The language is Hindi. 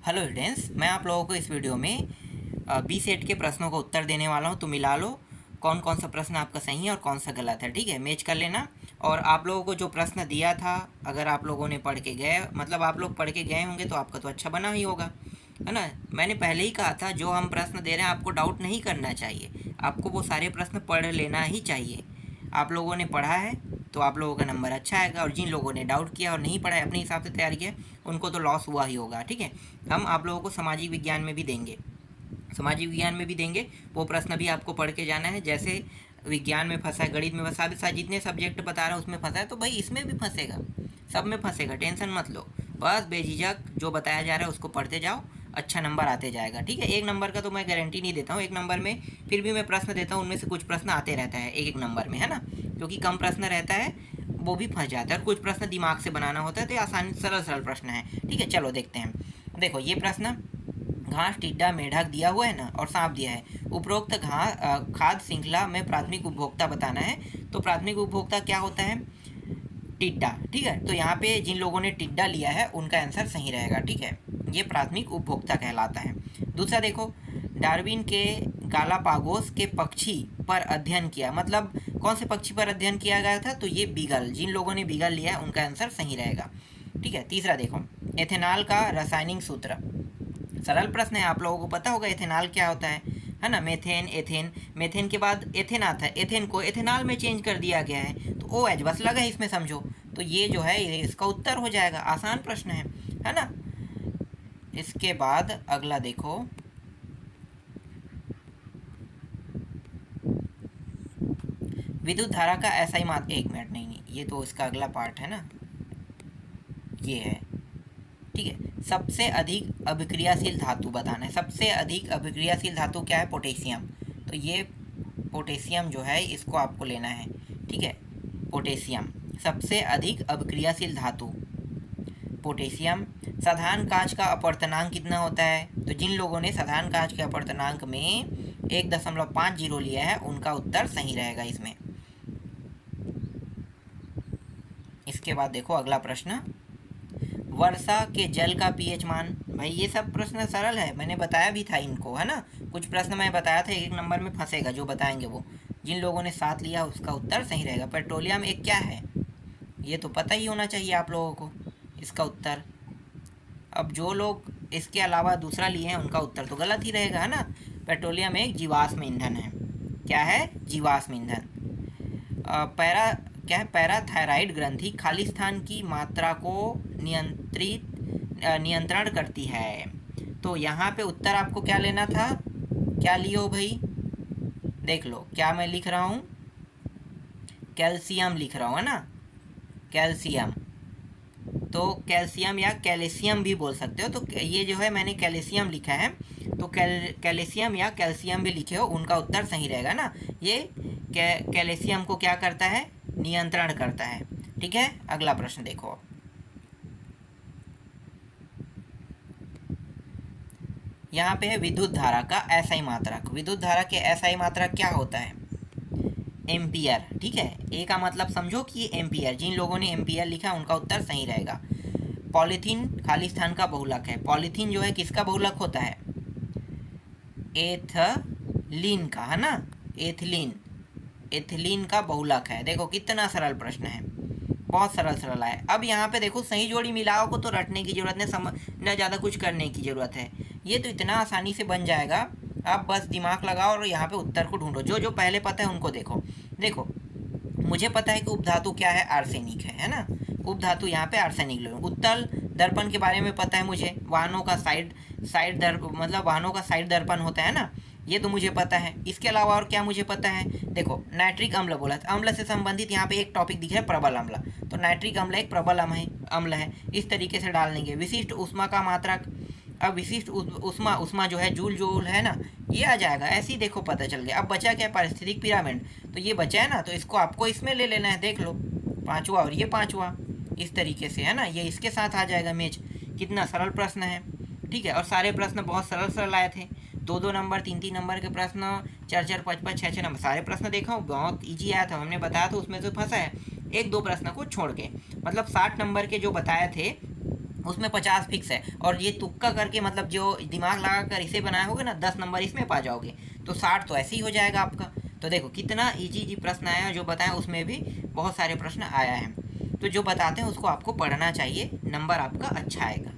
हेलो स्टूडेंट्स, मैं आप लोगों को इस वीडियो में बी सेट के प्रश्नों का उत्तर देने वाला हूं। तो मिला लो कौन कौन सा प्रश्न आपका सही है और कौन सा गलत है। ठीक है, मैच कर लेना। और आप लोगों को जो प्रश्न दिया था, अगर आप लोगों ने पढ़ के गए, मतलब आप लोग पढ़ के गए होंगे तो आपका तो अच्छा बना ही होगा, है ना। मैंने पहले ही कहा था, जो हम प्रश्न दे रहे हैं आपको डाउट नहीं करना चाहिए, आपको वो सारे प्रश्न पढ़ लेना ही चाहिए। आप लोगों ने पढ़ा है तो आप लोगों का नंबर अच्छा आएगा, और जिन लोगों ने डाउट किया और नहीं पढ़ा है, अपने हिसाब से तैयार किया, उनको तो लॉस हुआ ही होगा। ठीक है, हम आप लोगों को सामाजिक विज्ञान में भी देंगे, वो प्रश्न भी आपको पढ़ के जाना है। जैसे विज्ञान में फंसा है, गणित में फंसा है, जितने सब्जेक्ट बता रहा है उसमें फंसा है, तो भाई इसमें भी फंसेगा, सब में फंसेगा, टेंशन मत लो। बस बेझिझक जो बताया जा रहा है उसको पढ़ते जाओ, अच्छा नंबर आते जाएगा। ठीक है, एक नंबर का तो मैं गारंटी नहीं देता हूँ, एक नंबर में फिर भी मैं प्रश्न देता हूँ, उनमें से कुछ प्रश्न आते रहता है एक एक नंबर में, है ना। क्योंकि कम प्रश्न रहता है वो भी फंस जाता है, और कुछ प्रश्न दिमाग से बनाना होता है, तो ये आसानी सरल सरल प्रश्न है। ठीक है, चलो देखते हैं। देखो ये प्रश्न, घास, टिड्डा, मेढक दिया हुआ है ना, और सांप दिया है। उपरोक्त खाद्य श्रृंखला में प्राथमिक उपभोक्ता बताना है। तो प्राथमिक उपभोक्ता क्या होता है? टिड्डा। ठीक है, तो यहाँ पे जिन लोगों ने टिड्डा लिया है उनका आंसर सही रहेगा। ठीक है, ये प्राथमिक उपभोक्ता कहलाता है। दूसरा देखो, डार्विन के गालापागोस के पक्षी पर अध्ययन किया, मतलब कौन से पक्षी पर अध्ययन किया गया था? तो ये बीगल, जिन लोगों ने बीगल लिया है उनका आंसर सही रहेगा। ठीक है, तीसरा देखो, एथेनॉल का रासायनिक सूत्र, सरल प्रश्न है, आप लोगों को पता होगा एथेनॉल क्या होता है ना। मेथेन, एथेन, मेथेन के बाद एथेन आता है, एथेन को एथेनॉल में चेंज कर दिया गया है, तो ओ एच बस लगा है इसमें, समझो। तो ये जो है इसका उत्तर हो जाएगा, आसान प्रश्न है ना। इसके बाद अगला देखो, विद्युत धारा का ऐसा ही मात्रा, एक मिनट, नहीं, ये तो इसका अगला पार्ट है ना, ये है। ठीक है, सबसे अधिक अभिक्रियाशील धातु बताना है। सबसे अधिक अभिक्रियाशील धातु क्या है? पोटेशियम। तो ये पोटेशियम जो है इसको आपको लेना है। ठीक है, पोटेशियम सबसे अधिक अभिक्रियाशील धातु, पोटेशियम। साधारण कांच का अपवर्तनांक कितना होता है? तो जिन लोगों ने साधारण कांच के अपवर्तनांक में 1.50 लिया है उनका उत्तर सही रहेगा इसमें। इसके बाद देखो अगला प्रश्न, वर्षा के जल का पीएच मान। भाई ये सब प्रश्न सरल है, मैंने बताया भी था इनको, है ना। कुछ प्रश्न मैं बताया था, एक नंबर में फंसेगा जो बताएंगे वो। जिन लोगों ने 7 लिया उसका उत्तर सही रहेगा। पेट्रोलियम एक क्या है? ये तो पता ही होना चाहिए आप लोगों को इसका उत्तर। अब जो लोग इसके अलावा दूसरा लिए हैं उनका उत्तर तो गलत ही रहेगा, है ना। पेट्रोलियम एक जीवाश्म ईंधन है। क्या है? जीवाश्म ईंधन। पैरा क्या है? पैराथायराइड ग्रंथि खालिस्तान की मात्रा को नियंत्रण करती है। तो यहाँ पे उत्तर आपको क्या लेना था? क्या लियो भाई? देख लो क्या मैं लिख रहा हूँ, कैल्शियम लिख रहा हूँ, है ना, कैल्शियम। तो कैल्शियम या कैल्शियम भी बोल सकते हो। तो ये जो है मैंने कैल्शियम लिखा है, तो कैल्शियम या कैल्शियम भी लिखे हो, उनका उत्तर सही रहेगा ना। ये कैल्शियम को क्या करता है? नियंत्रण करता है। ठीक है, अगला प्रश्न देखो, यहाँ पे है विद्युत धारा का एसआई मात्रक। विद्युत धारा के एसआई मात्रक क्या होता है? एम्पियर। ठीक है, ए का मतलब समझो कि ये एम्पियर, जिन लोगों ने एम्पियर लिखा उनका उत्तर सही रहेगा। पॉलीथीन खालिस्तान का बहुलक है। पॉलीथीन जो है किसका बहुलक होता है? एथलीन का, है ना, एथिलीन का बहुलक है। देखो कितना सरल प्रश्न है, बहुत सरल सरल है। अब यहाँ पे देखो, सही जोड़ी मिलाओ को तो रटने की जरूरत नहीं, न ज़्यादा कुछ करने की ज़रूरत है, ये तो इतना आसानी से बन जाएगा। आप बस दिमाग लगाओ और यहाँ पे उत्तर को ढूंढो। जो जो पहले पता है उनको देखो। देखो मुझे पता है कि उपधातु क्या है? आर्सेनिक है ना। उपधातु यहाँ पे आर्सेनिक लो। उत्तल दर्पण के बारे में पता है मुझे, वाहनों का साइड दर्पण, मतलब वाहनों का साइड दर्पण होता है ना, ये तो मुझे पता है। इसके अलावा और क्या मुझे पता है? देखो नाइट्रिक अम्ल बोला, अम्ल से संबंधित यहाँ पे एक टॉपिक दिखा है, प्रबल अम्ल। तो नाइट्रिक अम्ल एक प्रबल अम्ल है, इस तरीके से डाल देंगे। विशिष्ट ऊष्मा का मात्रक, अब विशिष्ट ऊष्मा जो है जूल है ना, ये आ जाएगा। ऐसे ही देखो पता चल गया। अब बचा क्या? पारिस्थितिक पिरामिड। तो ये बचा है ना, तो इसको आपको इसमें ले लेना है। देख लो, 5वां और ये 5वां, इस तरीके से, है ना, ये इसके साथ आ जाएगा मैच। कितना सरल प्रश्न है। ठीक है, और सारे प्रश्न बहुत सरल सरल आए थे। 2-2 नंबर, 3-3 नंबर के प्रश्न, 4-4, 5-5, 6-6 नंबर, सारे प्रश्न देखा हूँ, बहुत ईजी आया था। हमने बताया था उसमें से फंसा है 1-2 प्रश्न को छोड़ के, मतलब 60 नंबर के जो बताए थे उसमें 50 फिक्स है, और ये तुक्का करके मतलब जो दिमाग लगा कर इसे बनाए होगे ना, 10 नंबर इसमें पा जाओगे, तो 60 तो ऐसे ही हो जाएगा आपका। तो देखो कितना इजी इजी प्रश्न आया है, जो बताएं उसमें भी बहुत सारे प्रश्न आया है। तो जो बताते हैं उसको आपको पढ़ना चाहिए, नंबर आपका अच्छा आएगा।